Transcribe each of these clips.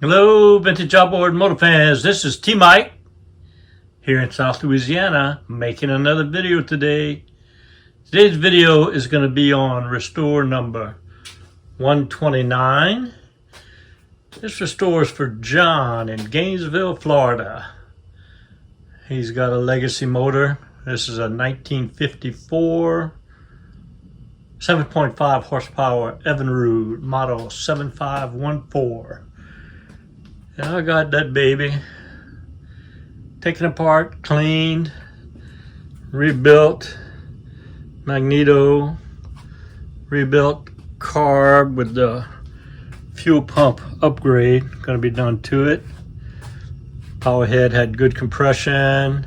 Hello, vintage outboard motor fans. This is T Mike here in South Louisiana making another video today. Today's video is going to be on restore number 129. This restore is for John in Gainesville, Florida. He's got a legacy motor. This is a 1954 7.5 horsepower Evinrude model 7514. And I got that baby taken apart, cleaned, rebuilt, magneto, rebuilt carb with the fuel pump upgrade going to be done to it. Power head had good compression,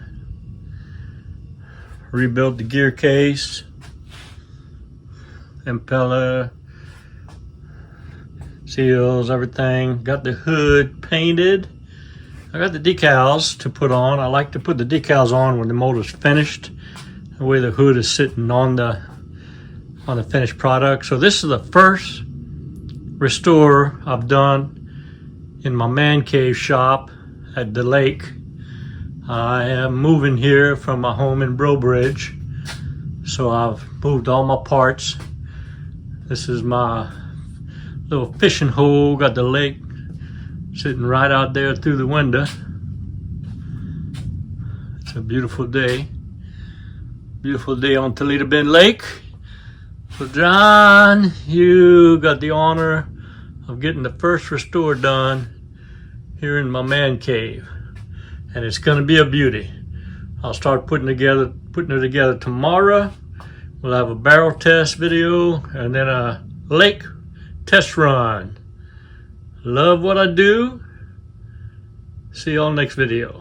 rebuilt the gear case, impeller, seals, everything. Got the hood painted. I got the decals to put on. I like to put the decals on when the motor's finished. The way the hood is sitting on the finished product. So this is the first restore I've done in my man cave shop at the lake. I am moving here from my home in Boudreaux. So I've moved all my parts. This is my little fishing hole, got the lake sitting right out there through the window. It's a beautiful day on Toledo Bend Lake. So John, you got the honor of getting the first restore done here in my man cave, and it's going to be a beauty. I'll start putting it together tomorrow. We'll have a barrel test video and then a lake test run. Love what I do. See y'all next video.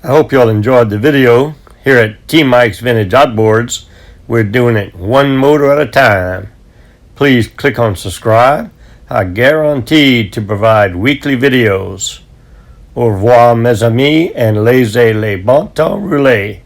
I hope y'all enjoyed the video. Here at T Mike's Vintage Outboards, we're doing it one motor at a time. Please click on subscribe. I guarantee to provide weekly videos. Au revoir mes amis, and laissez les bon temps rouler.